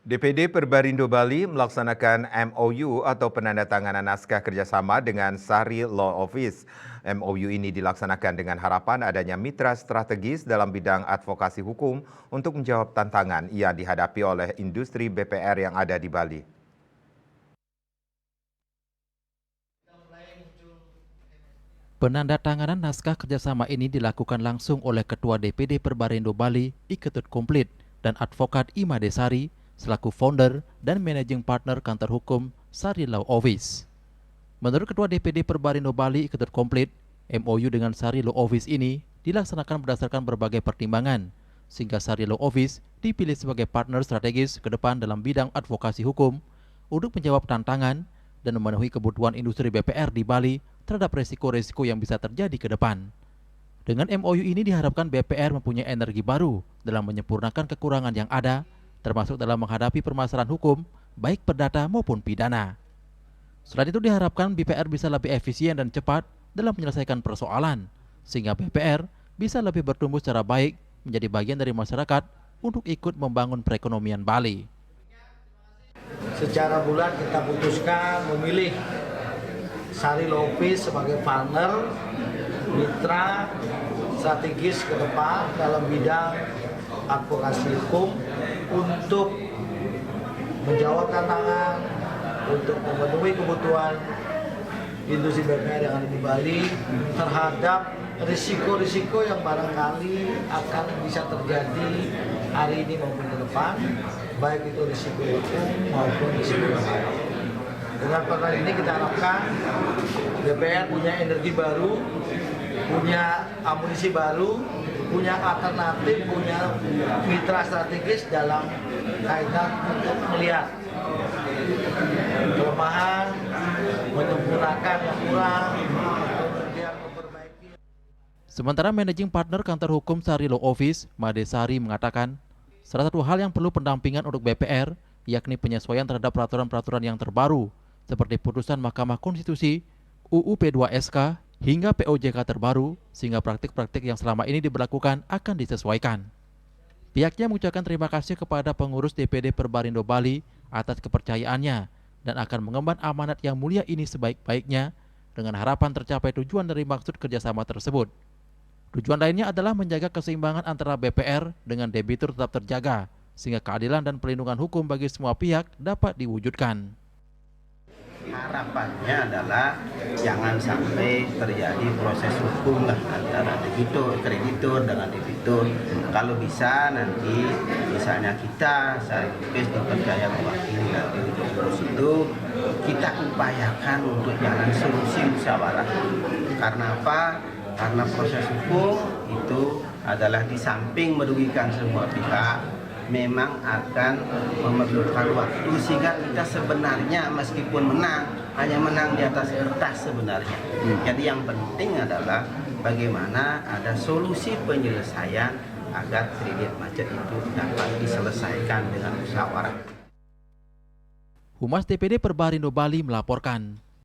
DPD Perbarindo Bali melaksanakan MOU atau penandatanganan naskah kerjasama dengan Sari Law Office. MOU ini dilaksanakan dengan harapan adanya mitra strategis dalam bidang advokasi hukum untuk menjawab tantangan yang dihadapi oleh industri BPR yang ada di Bali. Penandatanganan naskah kerjasama ini dilakukan langsung oleh Ketua DPD Perbarindo Bali, Iketut Komplit, dan Advokat Ima Desari, selaku founder dan managing partner kantor hukum Sari Law Office. Menurut Ketua DPD Perbarindo Bali, Iketut Komplit, MOU dengan Sari Law Office ini dilaksanakan berdasarkan berbagai pertimbangan, sehingga Sari Law Office dipilih sebagai partner strategis ke depan dalam bidang advokasi hukum untuk menjawab tantangan dan memenuhi kebutuhan industri BPR di Bali terhadap resiko-resiko yang bisa terjadi ke depan. Dengan MOU ini diharapkan BPR mempunyai energi baru dalam menyempurnakan kekurangan yang ada, termasuk dalam menghadapi permasalahan hukum, baik perdata maupun pidana. Selain itu diharapkan BPR bisa lebih efisien dan cepat dalam menyelesaikan persoalan, sehingga BPR bisa lebih bertumbuh secara baik menjadi bagian dari masyarakat untuk ikut membangun perekonomian Bali. Secara bulan kita putuskan memilih Sari Law Office sebagai partner mitra strategis ke depan dalam bidang advokasi hukum untuk menjawab tantangan, untuk memenuhi kebutuhan industri BPR yang ada di Bali terhadap risiko-risiko yang barangkali akan bisa terjadi hari ini maupun ke depan, baik itu risiko hukum maupun risiko yang lain. Dengan partner ini kita harapkan DPR punya energi baru, punya amunisi baru, punya alternatif, punya mitra strategis dalam kaitan untuk melihat kelemahan, menyempurnakan yang kurang, kemudian memperbaiki. Sementara managing partner kantor hukum Sari Law Office, Madesari, mengatakan salah satu hal yang perlu pendampingan untuk BPR yakni penyesuaian terhadap peraturan-peraturan yang terbaru seperti putusan Mahkamah Konstitusi, UU P2SK, hingga POJK terbaru, sehingga praktik-praktik yang selama ini diberlakukan akan disesuaikan. Pihaknya mengucapkan terima kasih kepada pengurus DPD Perbarindo Bali atas kepercayaannya dan akan mengemban amanat yang mulia ini sebaik-baiknya dengan harapan tercapai tujuan dari maksud kerjasama tersebut. Tujuan lainnya adalah menjaga keseimbangan antara BPR dengan debitur tetap terjaga, sehingga keadilan dan perlindungan hukum bagi semua pihak dapat diwujudkan. Harapannya adalah jangan sampai terjadi proses hukum lah antara kreditur dengan debitur. Kalau bisa nanti misalnya kita Sari Lupis dipercaya mewakili nanti untuk urus itu, kita upayakan untuk jalan solusi musyawarah. Karena apa? Karena proses hukum itu adalah di samping merugikan semua pihak, memang akan memerlukan waktu sehingga kita sebenarnya meskipun menang, hanya menang di atas kertas sebenarnya. Jadi yang penting adalah bagaimana ada solusi penyelesaian agar kredit macet itu dapat diselesaikan dengan musyawarah. Humas DPD Perbarindo Bali melaporkan.